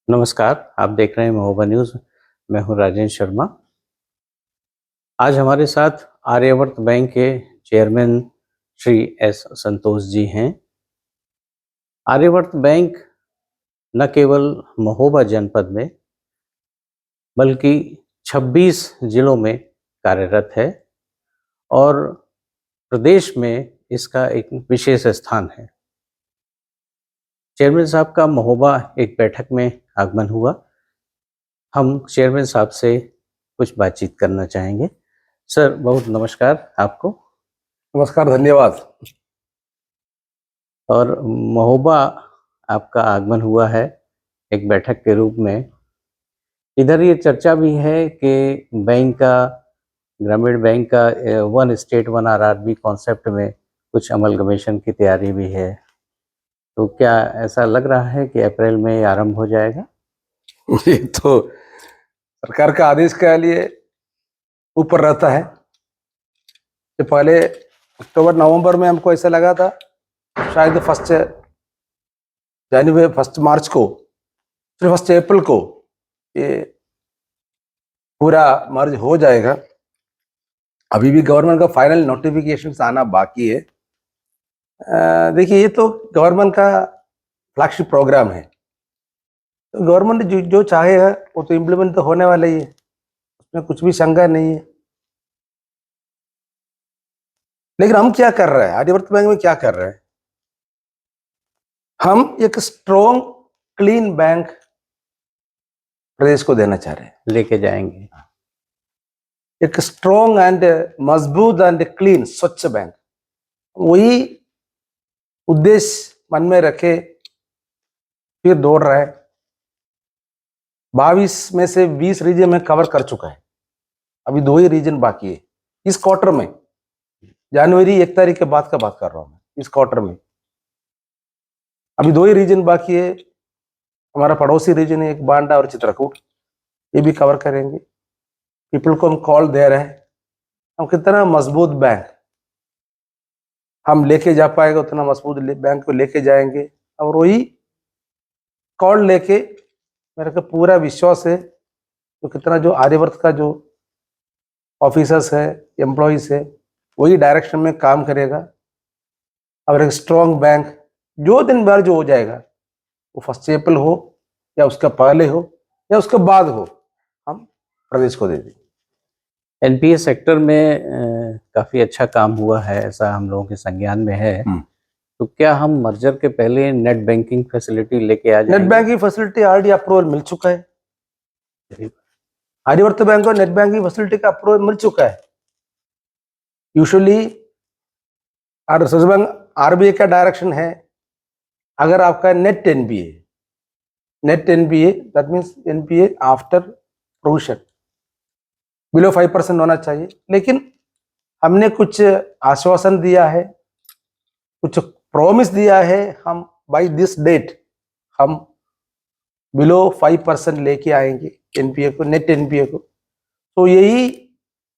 नमस्कार, आप देख रहे हैं महोबा न्यूज़। मैं हूं राजेश शर्मा। आज हमारे साथ आर्यावर्त बैंक के चेयरमैन श्री एस संतोष जी हैं। आर्यावर्त बैंक न केवल महोबा जनपद में बल्कि 26 जिलों में कार्यरत है और प्रदेश में इसका एक विशेष स्थान है। चेयरमैन साहब का महोबा एक बैठक में आगमन हुआ। हम चेयरमैन साहब से कुछ बातचीत करना चाहेंगे। सर, बहुत नमस्कार आपको। नमस्कार, धन्यवाद। और महोबा आपका आगमन हुआ है एक बैठक के रूप में। इधर ये चर्चा भी है कि बैंक का, ग्रामीण बैंक का one state one RRB concept में कुछ अमलगमेशन की तैयारी भी है। तो क्या ऐसा लग रहा है कि अप्रैल में आरंभ हो जाएगा? ये तो सरकार का आदेश के लिए ऊपर रहता है। कि पहले अक्टूबर नवंबर में हमको ऐसा लगा था शायद फर्स्ट मार्च को, फिर फर्स्ट अप्रैल को ये पूरा मर्ज हो जाएगा। अभी भी गवर्नमेंट का फाइनल नोटिफिकेशन आना बाकी है। देखिए, ये तो गवर्नमेंट का फ्लैगशिप प्रोग्राम है। तो गवर्नमेंट जो चाहेगा वो तो इम्प्लीमेंट तो होने वाला ही है, उसमें कुछ भी शंका नहीं है। लेकिन हम क्या कर रहे हैं, आर्यावर्त बैंक में क्या कर रहे हैं? हम एक स्ट्रॉन्ग क्लीन बैंक प्रदेश को देना चाह रहे हैं, लेके जाएंगे एक स्ट्रॉन्ग एंड मजबूत एंड क्लीन स्वच्छ बैंक। वही उद्देश्य मन में रखे फिर दौड़ रहा है। 22 में से 20 रीजन में कवर कर चुका है, अभी 2 ही रीजन बाकी है इस क्वार्टर में। जनवरी 1 तारीख के बाद का बात कर रहा हूं मैं। इस क्वार्टर में अभी 2 ही रीजन बाकी है। हमारा पड़ोसी रीजन है एक बांडा और चित्रकूट, ये भी कवर करेंगे। पीपल को हम कॉल दे रहे हैं, हम कितना मजबूत बैंक हम लेके जा पाएगा उतना मजबूत बैंक को लेके जाएंगे। और वही कॉल लेके मेरे को पूरा विश्वास है तो कितना जो आर्यावर्त का जो ऑफिसर्स है, एम्प्लॉइज है, वही डायरेक्शन में काम करेगा। और एक स्ट्रॉन्ग बैंक जो दिन भर जो हो जाएगा, वो फर्स्ट अप्रैल हो या उसका पहले हो या उसके बाद हो, हम प्रदेश को दे देंगे। एनपीए सेक्टर में काफ़ी अच्छा काम हुआ है, ऐसा हम लोगों के संज्ञान में है। तो क्या हम मर्जर के पहले नेट बैंकिंग फैसिलिटी लेके आ जाएंगे? Net banking facility already approval मिल चुका है। आर्यावर्त बैंक को नेट बैंकिंग फैसिलिटी का अप्रूवल मिल चुका है। यूजुअली रिजर्व बैंक आरबीआई का डायरेक्शन है, अगर आपका net NPA that means NPA after provision below 5% होना चाहिए। लेकिन हमने कुछ आश्वासन दिया है, कुछ प्रॉमिस दिया है, हम बाय दिस डेट हम बिलो 5% लेके आएंगे एनपीए को, नेट एनपीए को। तो यही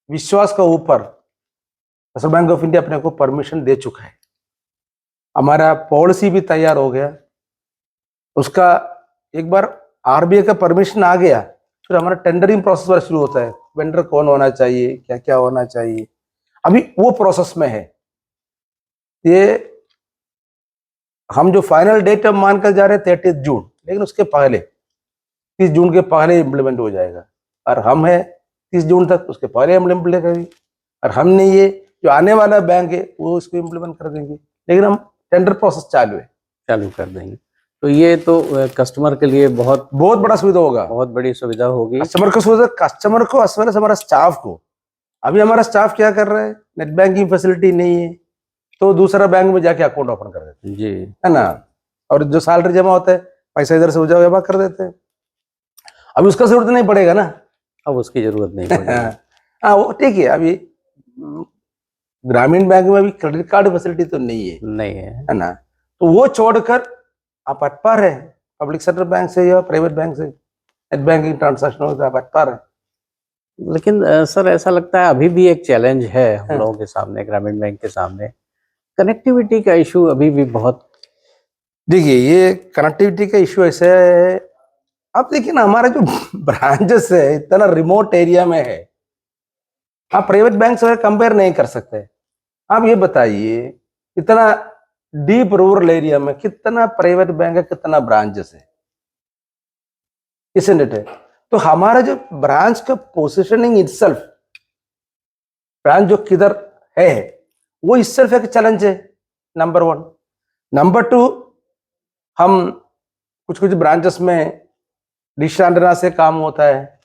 विश्वास का ऊपर रिजर्व बैंक ऑफ इंडिया अपने को परमिशन दे चुका है। हमारा पॉलिसी भी तैयार हो गया, उसका एक बार आरबीआई का परमिशन आ गया फिर हमारा टेंडरिंग प्रोसेस शुरू होता है। वेंडर कौन होना चाहिए, क्या क्या होना चाहिए, अभी वो प्रोसेस में है। ये हम जो फाइनल डेट हम मानकर जा रहे हैं 30 जून, लेकिन उसके पहले 30 जून के पहले इम्प्लीमेंट हो जाएगा। और हम है 30 जून तक, उसके पहले हम इम्प्लीमेंट करेंगे। और हमने ये जो आने वाला बैंक है वो इसको इम्प्लीमेंट कर देंगे, लेकिन हम टेंडर प्रोसेस चालू कर देंगे। तो ये तो कस्टमर के लिए बहुत बड़ा सुविधा होगा, बहुत बड़ी सुविधा होगी। कस्टमर को सुविधा, कस्टमर को as well as हमारा स्टाफ को। अभी हमारा स्टाफ क्या कर रहा है, नेट बैंकिंग फैसिलिटी नहीं है तो दूसरा बैंक में जाके अकाउंट ओपन कर देते हैं जी, है ना। और जो सैलरी जमा होता है पैसा इधर से उधर जमा कर देते हैं। अभी उसका जरूरत नहीं पड़ेगा ना, अब उसकी जरूरत नहीं पड़ेगी। हाँ वो ठीक है। अभी ग्रामीण बैंक में अभी क्रेडिट कार्ड फैसिलिटी तो नहीं है ना। तो वो छोड़कर आप अट पार है, पब्लिक सेक्टर बैंक से या प्राइवेट बैंक से नेट बैंकिंग ट्रांजैक्शन होता है, आप अट पार है। लेकिन सर, ऐसा लगता है अभी भी एक चैलेंज है हम लोगों के सामने, ग्रामीण बैंक के सामने। कनेक्टिविटी का इशू अभी भी बहुत। देखिए, ये कनेक्टिविटी का इशू ऐसे है, आप देखिए ना, हमारा जो ब्रांचेस है इतना रिमोट एरिया में है, आप प्राइवेट बैंक से कंपेयर नहीं कर सकते। आप ये बताइए, इतना डीप रूरल एरिया में कितना प्राइवेट बैंक है, कितना ब्रांचेस है, इसn't it? तो हमारा जो ब्रांच का पोजिशनिंग इटसेल्फ, ब्रांच जो किधर है वो इटसेल्फ एक चैलेंज है, नंबर 1। नंबर 2, हम कुछ कुछ ब्रांचेस में डिश एंटेना से काम होता है।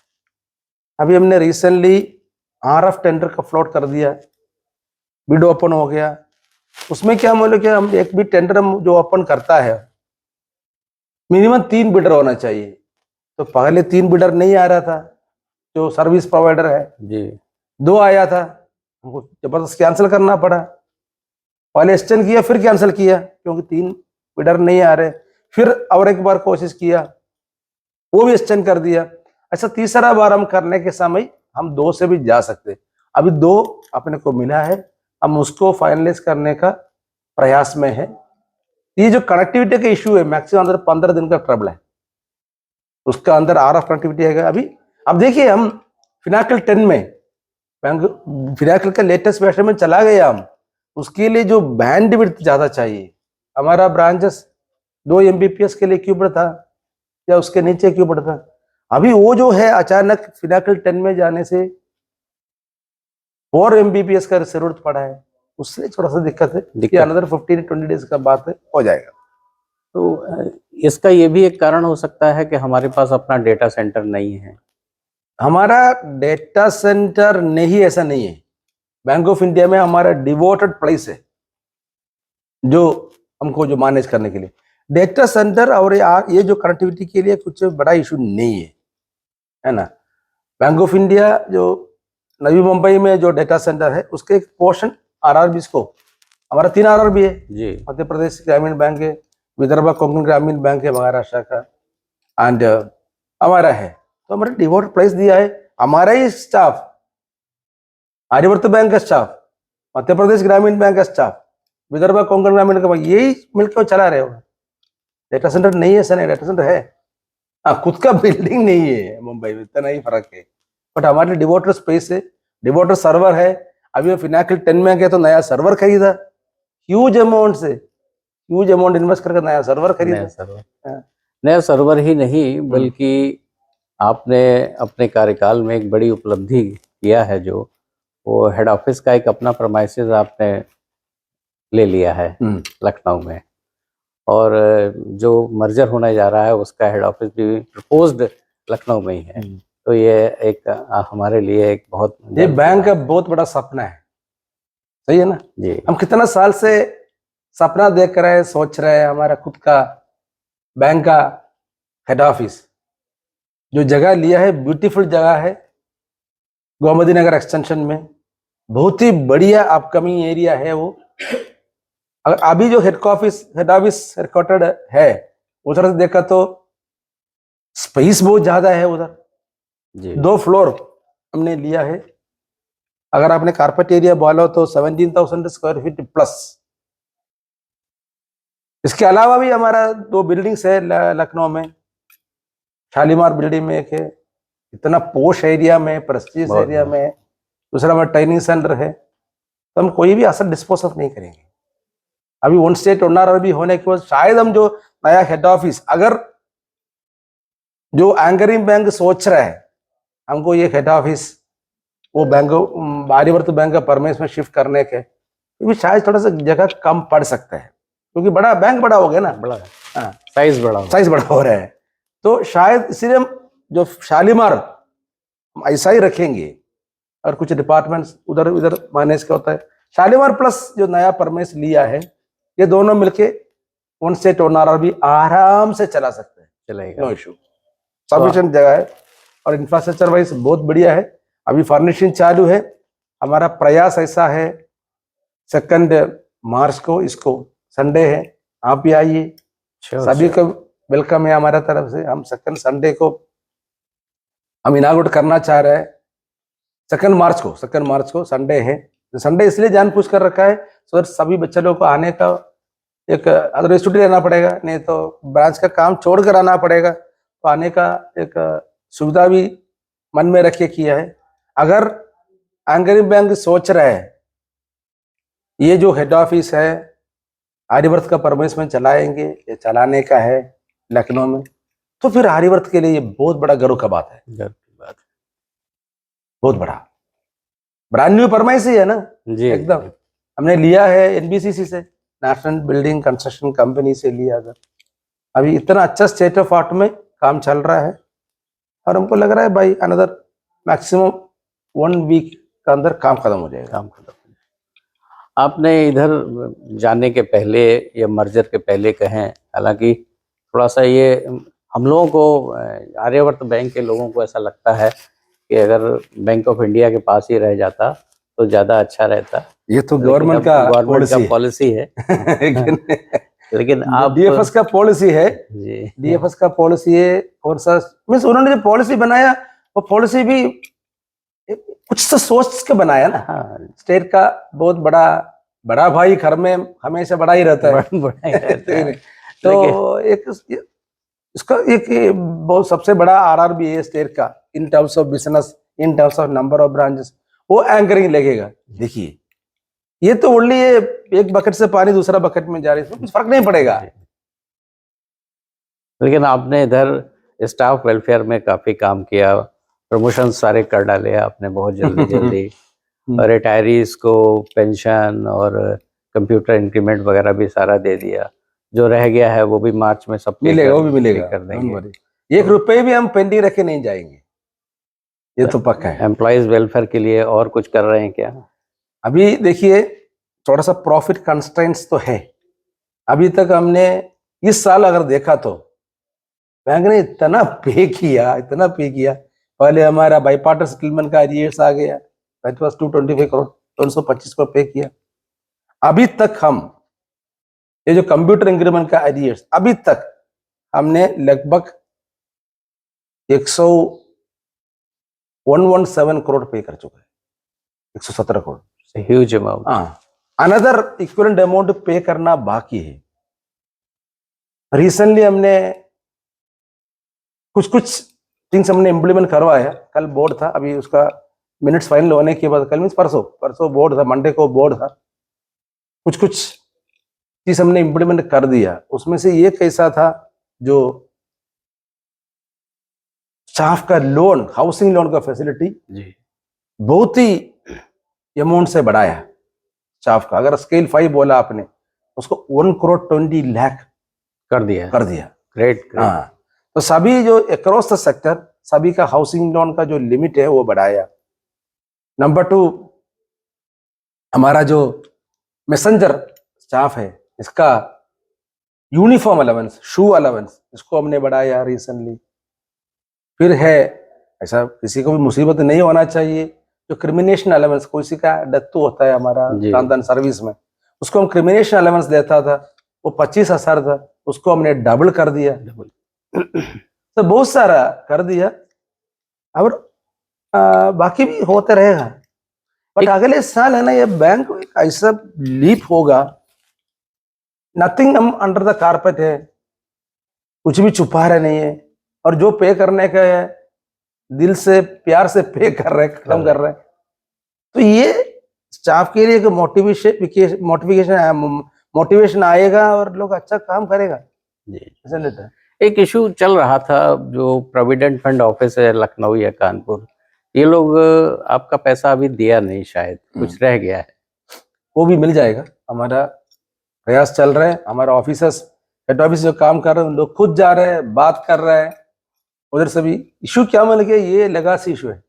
अभी हमने रिसेंटली आरएफ टेंडर का फ्लोट कर दिया, बिड ओपन हो गया। उसमें क्या बोले कि हम एक भी टेंडर हम जो ओपन करता है मिनिमम 3 बिडर होना चाहिए। तो पहले 3 बिडर नहीं आ रहा था, जो सर्विस प्रोवाइडर है जी 2 आया था, हमको जबरदस्त कैंसिल करना पड़ा। पहले एक्सटेंड किया फिर कैंसिल किया क्योंकि 3 बिडर नहीं आ रहे, फिर और एक बार कोशिश किया, वो भी एक्सटेंड कर दिया। ऐसा तीसरा बार हम करने के समय हम 2 से भी जा सकते। अभी 2 अपने को मिला है, हम उसको फाइनलाइज करने का प्रयास में है। ये जो कनेक्टिविटी का इश्यू है, मैक्सिमम अंदर 15 दिन का ट्रबल है, उसका अंदर आरएफ कनेक्टिविटी है। अभी अब देखिए, हम फिनाकल 10 में फिनाकल का लेटेस्ट वर्जन में चला गया हम, उसके लिए जो बैंडविड्थ ज्यादा चाहिए, हमारा ब्रांचेस 2 एमबीपीएस के लिए क्यों था या उसके नीचे क्यों पड़ता। अभी वो जो है अचानक फिनाकल 10 में जाने से 4 एमबीपीएस का जरूरत पड़ा है, उससे थोड़ा सा दिक्कत है कि अनदर 15-20 डेज का बात है, हो जाएगा। तो इसका ये भी एक कारण हो सकता है कि हमारे पास अपना डेटा सेंटर नहीं है। हमारा डेटा सेंटर नहीं, ऐसा नहीं है। बैंक ऑफ इंडिया में हमारा डिवोटेड प्लेस है जो हमको जो मैनेज करने के लिए डेटा सेंटर, और ये जो कनेक्टिविटी के लिए कुछ बड़ा इशू नहीं है ना। बैंक ऑफ इंडिया जो नवी मुंबई में जो डेटा सेंटर है उसके एक पोर्शन आरआरबी को, हमारा 3 आरआरबी है जी, मध्य प्रदेश ग्रामीण बैंक है, विदर्भ कोंकण ग्रामीण बैंक है महाराष्ट्र का, एंड हमारा है। तो हमारे डिवोट प्लेस दिया है, हमारा ही स्टाफ, आर्यवर्त बैंक का स्टाफ, मध्य प्रदेश ग्रामीण बैंक का स्टाफ, विदर्भ कोंकण ग्रामीण का बैंक, यही मिलकर चला रहे हो। डेटा सेंटर नहीं है, सर डेटा सेंटर है, हाँ खुद का बिल्डिंग नहीं है मुंबई में, इतना ही फर्क है। बट हमारे डिवोटर स्पेस है, डिवोटर सर्वर है। अभी फिनाकल 10 में गया तो नया सर्वर खरीदा, ह्यूज अमाउंट से, ह्यूज अमाउंट इन्वेस्ट करके नया सर्वर खरीदा। नया सर्वर ही नहीं बल्कि आपने अपने कार्यकाल में एक बड़ी उपलब्धि किया है, जो वो हेड ऑफिस का एक अपना प्रमाइसेस आपने ले लिया है लखनऊ में, और जो मर्जर होने जा रहा है उसका हेड ऑफिस भी प्रपोज्ड लखनऊ में ही है। तो ये एक हमारे लिए एक बहुत, ये बैंक का बहुत बड़ा सपना है, सही है ना जी। हम कितना साल से सपना देख रहे हैं, सोच रहे हैं हमारा खुद का बैंक का हेड ऑफिस। जो जगह लिया है ब्यूटीफुल जगह है, गोमती नगर एक्सटेंशन में, बहुत ही बढ़िया अपकमिंग एरिया है वो। अगर अभी जो हेड ऑफिस हेडक्वार्टर्ड है उधर से देखा तो स्पेस बहुत ज्यादा है उधर जी। 2 फ्लोर हमने लिया है। अगर आपने कारपेट एरिया बोलो तो 17,000 स्क्वायर फीट प्लस। इसके अलावा भी हमारा 2 बिल्डिंग्स है लखनऊ में, शालीमार बिल्डिंग में एक है, इतना पोश एरिया में, प्रेस्टीज एरिया में। दूसरा हमारा ट्रेनिंग सेंटर है। तो हम कोई भी असर डिस्पोज ऑफ नहीं करेंगे। अभी 1 स्टेट 1 आरआरबी होने के बाद शायद हम जो नया हेड ऑफिस, अगर जो एंकरिंग बैंक सोच रहा है हमको ये हेड ऑफिस वो बैंक आर्यवर्त बैंक का परमेश में शिफ्ट करने के, तो शायद थोड़ा सा जगह कम पड़ सकता है क्योंकि बड़ा बैंक बड़ा हो गया ना, बड़ा है, हाँ साइज बड़ा हो रहा है। तो शायद इसीलिए हम जो शालीमार हम ऐसा ही रखेंगे और कुछ डिपार्टमेंट्स उधर उधर मैनेज का होता है। शालीमार प्लस जो नया परमेश लिया है, ये दोनों मिलके 1 स्टेट 1 आरआरबी आराम से चला सकते हैं, चलेगा, नो इशू। सफिशिएंट जगह है और इंफ्रास्ट्रक्चर वाइज बहुत बढ़िया है। अभी फर्निशिंग चालू है। हमारा प्रयास ऐसा है 2 मार्च को, इसको संडे है, आप भी आइए, सभी को वेलकम है हमारा तरफ से। हम 2 संडे को हम इनागुरेट करना चाह रहे हैं, 2 मार्च को संडे है। संडे इसलिए जान पूछ कर रखा है सो सभी बच्चे लोग को आने का एक अदर छुट्टी लेना पड़ेगा, नहीं तो ब्रांच का काम छोड़ कर आना पड़ेगा। तो आने का एक सुविधा भी मन में रखे किया है। अगर एंकरिंग बैंक सोच रहे हैं ये जो हेड ऑफिस है आर्यवर्त का परमेश में चलाएंगे, ये चलाने का है लखनऊ में, तो फिर आर्यवर्त के लिए ये बहुत बड़ा गर्व का बात है, गर्व की बात बहुत बड़ा ब्रांड न्यू परमेश ही है ना है। जी एकदम। हमने लिया है एनबीसीसी से, नेशनल बिल्डिंग कंस्ट्रक्शन कंपनी से लिया था। अभी इतना अच्छा स्टेट ऑफ आर्ट में काम चल रहा है और हमको लग रहा है भाई अनदर मैक्सिमम 1 वीक का अंदर काम खत्म हो जाएगा। काम खत्म। आपने इधर जाने के पहले या मर्जर के पहले कहें, हालांकि थोड़ा सा ये हम लोगों को आर्यवर्त बैंक के लोगों को ऐसा लगता है कि अगर बैंक ऑफ इंडिया के पास ही रह जाता तो ज़्यादा अच्छा रहता। ये तो गवर्नमेंट का पॉलिसी है लेकिन आप डीएफएस का पॉलिसी है जी डीएफएस का पॉलिसी है। और सर मीन्स उन्होंने जो पॉलिसी बनाया वो पॉलिसी भी कुछ तो सोच के बनाया ना। हाँ, स्टेट का बहुत बड़ा भाई घर में हमेशा बड़ा ही रहता है। बड़ा ही रहता है। तो एक इसका एक बहुत सबसे बड़ा आरआरबी है स्टेट का in terms of business, in terms of number of branches, वो एंकरिंग लगेगा। देखिए ये तो ओनली एक बकेट से पानी दूसरा बकेट में जा रही है, कुछ फर्क नहीं पड़ेगा। लेकिन आपने इधर स्टाफ वेलफेयर में काफी काम किया, प्रमोशन सारे कर डाले आपने बहुत जल्दी और रिटायरीज को पेंशन और कंप्यूटर इंक्रीमेंट वगैरह भी सारा दे दिया। जो रह गया है वो भी मार्च में सब मिलेगा, वो भी मिलेगा, कर देंगे। 1 रुपए भी हम पेंडिंग रखे नहीं जाएंगे, ये तो पक्का है। एम्प्लॉयज वेलफेयर के लिए और कुछ कर रहे हैं क्या? अभी देखिए थोड़ा सा प्रॉफिट कंस्ट्रेंट्स तो है। अभी तक हमने इस साल अगर देखा तो बैंक ने इतना पे किया। पहले हमारा बाईपार्टर सेटलमेंट का अरियर्स आ गया, दैट वाज 225 करोड़, 225 करोड़ पे किया। अभी तक हम ये जो कंप्यूटर इंक्रीमेंट का अरियर्स अभी तक हमने लगभग 117 करोड़ पे कर चुका है, 117 करोड़, ह्यूज अमाउंट। हाँ, अनदर इक्विवेलेंट अमाउंट पे करना बाकी है। रिसेंटली हमने कुछ थिंग्स हमने इम्प्लीमेंट करवाया। कल बोर्ड था, अभी उसका मिनट्स फाइनल होने के बाद, कल मीन्स परसों बोर्ड था, मंडे को बोर्ड था। कुछ चीज हमने इम्प्लीमेंट कर दिया। उसमें से ये कैसा था, जो स्टाफ का लोन, हाउसिंग लोन का फैसिलिटी जी बहुत ही अमाउंट से बढ़ाया स्टाफ का। अगर स्केल 5 बोला आपने, उसको 1 करोड़ 20 लाख कर दिया। ग्रेट। हाँ, तो सभी जो अक्रॉस द सेक्टर सभी का हाउसिंग लोन का जो लिमिट है वो बढ़ाया। नंबर 2, हमारा जो मैसेंजर स्टाफ है इसका यूनिफॉर्म अलाउंस, शू अलाउंस, इसको हमने बढ़ाया रिसेंटली। फिर है ऐसा किसी को भी मुसीबत नहीं होना चाहिए, जो क्रिमिनेशन अलाउंस, किसी का डेथ होता है हमारा खानदान सर्विस में, उसको हम क्रिमिनेशन अलाउंस देता था, वो 25,000 था, उसको हमने डबल कर दिया। तो बहुत सारा कर दिया और बाकी भी होता रहेगा। बट अगले साल है ना, ये बैंक ऐसा लीप होगा, नथिंग हम अंडर द कारपेट है, कुछ भी छुपा रहे नहीं है, और जो पे करने का है दिल से प्यार से पे कर रहे, खत्म कर रहे। तो ये स्टाफ के लिए एक मोटिवेशन आएगा और लोग अच्छा काम करेगा। ऐसा लेता है। एक इशू चल रहा था, जो प्रोविडेंट फंड ऑफिस है लखनऊ या कानपुर, ये लोग आपका पैसा अभी दिया नहीं, शायद कुछ रह गया है, वो भी मिल जाएगा। हमारा प्रयास चल रहा है, हमारा ऑफिसर्स, हेड ऑफिस जो काम कर रहे हैं, लोग खुद जा रहे हैं, बात कर रहे हैं उधर से भी। इशू क्या मिल गया, ये लेगासी इशू है,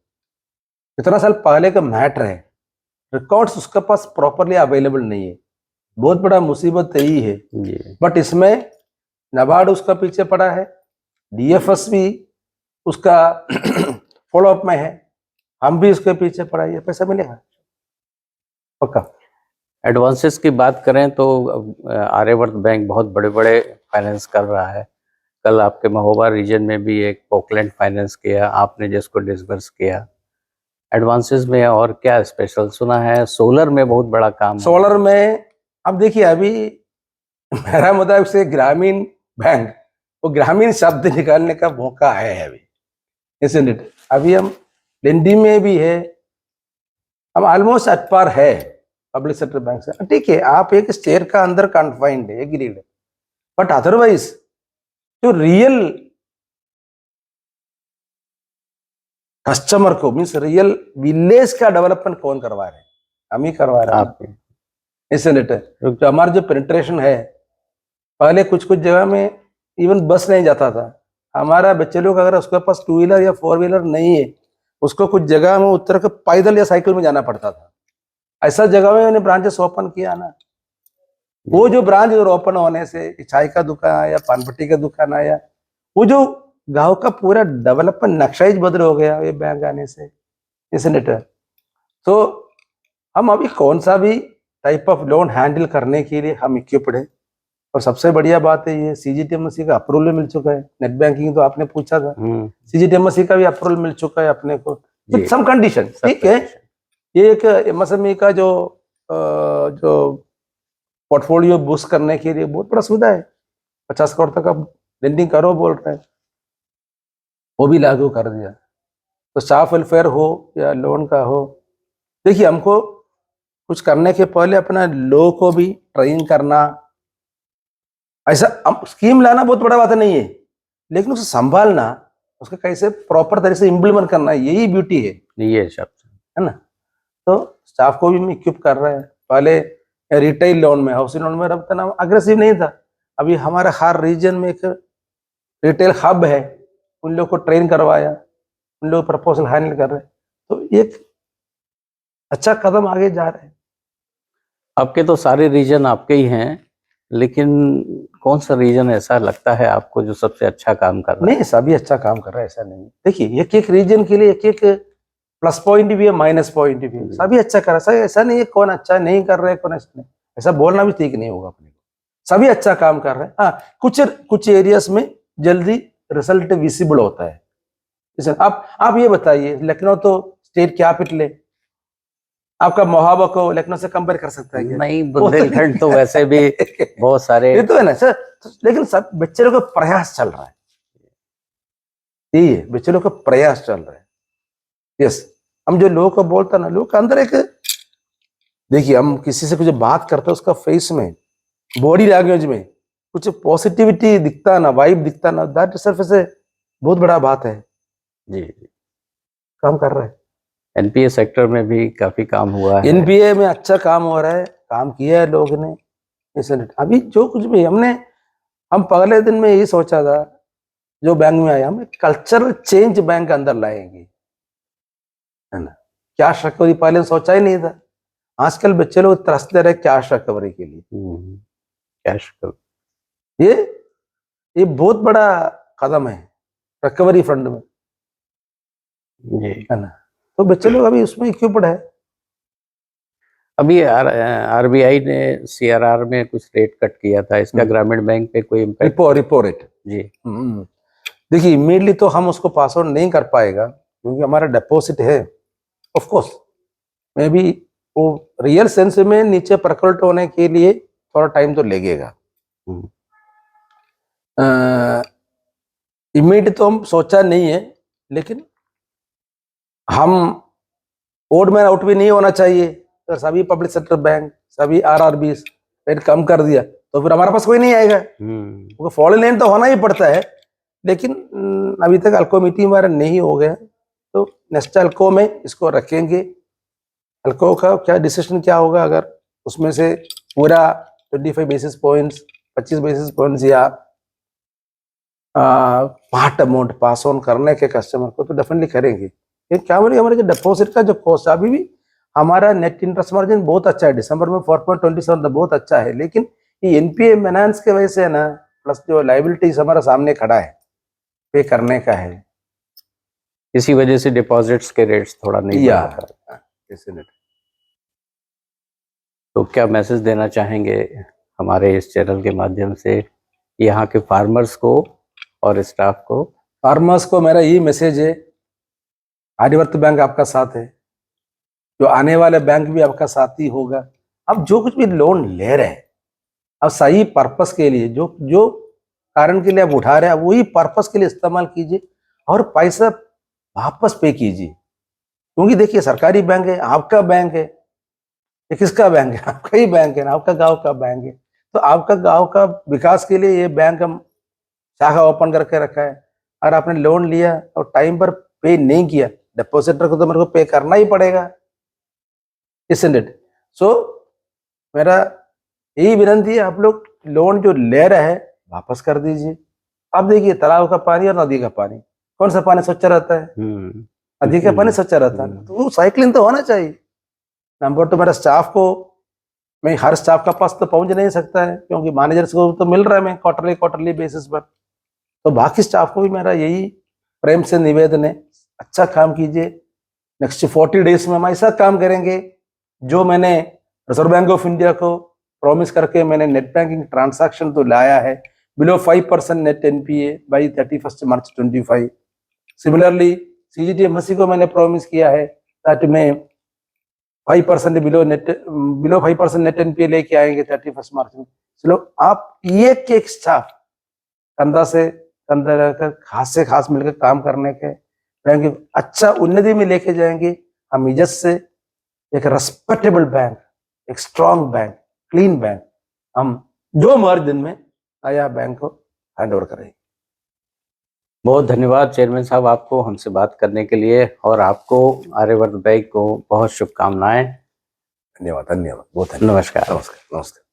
इतना साल पहले का मैटर है, रिकॉर्ड्स उसके पास प्रॉपरली अवेलेबल नहीं है, बहुत बड़ा मुसीबत यही है। बट इसमें नाबार्ड उसका पीछे पड़ा है, डीएफएस भी उसका फॉलोअप में है, हम भी उसके पीछे पड़ा है, पैसा मिलेगा पक्का। एडवांसेस की बात करें तो आर्यवर्त बैंक बहुत बड़े बड़े फाइनेंस कर रहा है। कल आपके महोबा रीजन में भी एक पोकलैंड फाइनेंस किया आपने, जिसको डिसबर्स किया। एडवांसेस में और क्या स्पेशल सुना है? सोलर में बहुत बड़ा काम। सोलर में अब देखिए, अभी मेरा मुताबिक से ग्रामीण बैंक वो ग्रामीण शब्द निकालने का मौका है अभी, isn't it? अभी हम लेंडिंग में भी है, हम ऑलमोस्ट एट पार है पब्लिक सेक्टर बैंक से। ठीक है, आप एक स्टेयर का अंदर कन्फाइंड है, एग्रीड है, बट अदरवाइज जो रियल कस्टमर को मीन्स रियल विलेज का डेवलपमेंट कौन करवा रहे हैं? हम ही करवा रहे हैं, आप इसलिए तो हमारा जो पेनिट्रेशन है, पहले कुछ कुछ जगह में इवन बस नहीं जाता था। हमारा बच्चे लोग अगर उसके पास 2 व्हीलर या 4 व्हीलर नहीं है, उसको कुछ जगह में उतर के पैदल या साइकिल में जाना पड़ता था। ऐसा जगह में मैंने ब्रांचेस ओपन किया ना, वो जो ब्रांच ओपन होने से चाय का दुकान आया, पान पट्टी का दुकान आया, वो जो गांव का पूरा डेवलपमेंट नक्शा ही बदल हो गया ये बैंक आने से, इसलिए तो हम अभी कौन सा भी टाइप ऑफ लोन हैंडल करने के लिए हम इक्विप्ड है। और सबसे बढ़िया बात है ये CGTMSE का अप्रूवल मिल चुका है। नेट बैंकिंग तो आपने पूछा था, CGTMSE का भी अप्रूवल मिल चुका है अपने को विद सम कंडीशन। ठीक है, ये एक MSME का जो पोर्टफोलियो बूस्ट करने के लिए बहुत बड़ा सुविधा है। 50 करोड़ तक अब लेंडिंग करो बोल रहे हैं, वो भी लागू कर दिया। तो स्टाफ वेलफेयर हो या लोन का हो, देखिए हमको कुछ करने के पहले अपना लोग को भी ट्रेन करना, ऐसा स्कीम लाना बहुत बड़ा बात नहीं है, लेकिन उसे संभालना, उसका कैसे प्रॉपर तरीके से इम्प्लीमेंट करना, यही ब्यूटी है, ये शब्द है ना। तो स्टाफ को भी इक्विप कर रहे हैं। पहले रिटेल लोन में, हाउसिंग लोन में अब इतना अग्रेसिव नहीं था। अभी हमारा हर रीजन में एक रिटेल हब है, उन लोग को ट्रेन करवाया, उन लोग प्रपोजल हैंडल कर रहे हैं। तो एक अच्छा कदम आगे जा रहे हैं। आपके तो सारे रीजन आपके ही हैं, लेकिन कौन सा रीजन ऐसा लगता है आपको जो सबसे अच्छा काम कर रहा है? नहीं, सभी अच्छा काम कर रहा है, ऐसा नहीं। देखिए एक एक रीजन के लिए एक एक प्लस पॉइंट भी है, माइनस पॉइंट भी है, सभी अच्छा कर रहा है। ऐसा नहीं है कौन अच्छा नहीं कर रहा है, कौन अच्छा नहीं, ऐसा बोलना भी ठीक नहीं होगा अपने को। सभी अच्छा काम कर रहे हैं। हाँ, कुछ एरियाज में जल्दी रिजल्ट विजिबल होता है। जैसे आप ये बताइए, लखनऊ तो स्टेट कैपिटल है, आपका मोहाबा को लखनऊ से कंपेयर कर सकता है क्या? नहीं, बुंदेलखंड तो वैसे भी बहुत सारे, ये तो है ना सर, लेकिन सब बच्चे लोग का प्रयास चल रहा है, यही है, बच्चे लोग का प्रयास चल रहा है। यस, हम जो लोगों को बोलता ना, लोग के अंदर एक, देखिए हम किसी से कुछ बात करते हैं, उसका फेस में, बॉडी लैंग्वेज में कुछ पॉजिटिविटी दिखता ना, वाइब दिखता ना, दैट सिर्फ से बहुत बड़ा बात है। जी काम कर रहा है। NPA सेक्टर में भी काफी काम हुआ है। NPA में अच्छा काम हो रहा है, काम किया है लोग ने, इसलिए अभी जो कुछ भी हम पहले दिन में यही सोचा था, जो बैंक में आया, हम कल्चरल चेंज बैंक के अंदर लाएंगे, है ना। कैश रिकवरी पहले सोचा ही नहीं था, आजकल बच्चे लोग तरसते रहे कैश रिकवरी के लिए। कैश ये बहुत बड़ा कदम है रिकवरी फंड में, है ना। तो बच्चे लोग अभी उसमें इक्विप्ड है। अभी RBI ने CRR में कुछ रेट कट किया था, इसका ग्रामीण बैंक पे कोई इम्पैक्ट? रिपो रेट जी, देखिए इमीडिएटली तो हम उसको पास ऑन नहीं कर पाएगा, क्योंकि हमारा डिपॉजिट है। ऑफ कोर्स मे बी वो रियल सेंस में नीचे परकल्ट होने के लिए थोड़ा टाइम तो लगेगा। इमीडिएट तो हम सोचा नहीं है, लेकिन हम ओड मैन आउट भी नहीं होना चाहिए। अगर सभी पब्लिक सेक्टर बैंक, सभी RRBs रेट कम कर दिया तो फिर हमारे पास कोई नहीं आएगा, क्योंकि फॉलो लेन तो होना ही पड़ता है। लेकिन अभी तक अल्को मीटिंग हमारा नहीं हो गया, तो नेक्स्ट अल्को में इसको रखेंगे। अल्को का क्या डिसीजन क्या होगा, अगर उसमें से पूरा 25 बेसिस पॉइंट्स, 25 बेसिस पॉइंट्स या पार्ट अमाउंट पास ऑन करने के कस्टमर को, तो डेफिनेटली करेंगे। ये क्या बोले, हमारे जो डिपॉजिट का जो कॉस्ट, अभी भी हमारा नेट इंटरेस्ट मार्जिन बहुत अच्छा है, दिसंबर में 4.27 बहुत अच्छा है। लेकिन ये NPA मेनांस के वजह से है ना, प्लस जो लाइबिलिटीज हमारा सामने खड़ा है, पे करने का है, इसी वजह से डिपॉजिट्स के रेट्स थोड़ा नहीं बढ़ा पाए। तो क्या मैसेज देना चाहेंगे हमारे इस चैनल के माध्यम से यहाँ के फार्मर्स को और स्टाफ को? फार्मर्स को मेरा यही मैसेज है, आर्यवर्त बैंक आपका साथ है, जो आने वाले बैंक भी आपका साथ ही होगा। अब जो कुछ भी लोन ले रहे हैं, अब सही पर्पस के लिए, जो कारण के लिए आप उठा रहे हैं, वही पर्पस के लिए इस्तेमाल कीजिए और पैसा वापस पे कीजिए। क्योंकि देखिए सरकारी बैंक है, आपका बैंक है, ये किसका बैंक है? आपका ही बैंक है ना, आपका गांव का बैंक है। तो आपका गांव का विकास के लिए ये बैंक हम शाखा ओपन करके रखा है। और आपने लोन लिया और टाइम पर पे नहीं किया, डिपॉजिटर को तो मेरे को पे करना ही पड़ेगा, isn't it? सो मेरा यही विनती है, आप लोग लोन जो ले रहे हैं वापस कर दीजिए। अब देखिए तालाब का पानी और नदी का पानी, कौन सा पानी स्वच्छ रहता है? नदी का पानी स्वच्छ रहता है। तो वो साइक्लिंग तो होना चाहिए। नंबर 2, मेरा स्टाफ को, मैं हर स्टाफ का पास तो पहुंच नहीं सकता है, क्योंकि मैनेजर्स को तो मिल रहा है मैं क्वार्टरली बेसिस पर। तो बाकी स्टाफ को भी मेरा यही प्रेम से निवेदन है, अच्छा काम कीजिए। नेक्स्ट 40 डेज में हम ऐसा काम करेंगे जो मैंने रिजर्व बैंक ऑफ इंडिया को प्रॉमिस करके मैंने नेट बैंकिंग ट्रांसैक्शन तो लाया है, below 5% net NPA by 31 March 25। Similarly CGTMSC को मैंने प्रॉमिस किया है ताकि मैं 5% बिलो 5% नेट एनपीए लेके आएंगे 31 मार्च में। चलो आप एक स्टाफ कंधा से कंधा रहकर खास से खास मिलकर काम करने के बैंक अच्छा उन्नति में लेके जाएंगे। हम इज्जत से एक रेस्पेक्टेबल बैंक, एक स्ट्रॉन्ग बैंक, क्लीन बैंक, हम जो मार्च दिन में आया बैंक को हैंड ओवर करेंगे। बहुत धन्यवाद चेयरमैन साहब आपको हमसे बात करने के लिए, और आपको आर्यवर्त बैंक को बहुत शुभकामनाएं। धन्यवाद, बहुत धन्यवाद। नमस्कार। नमस्कार।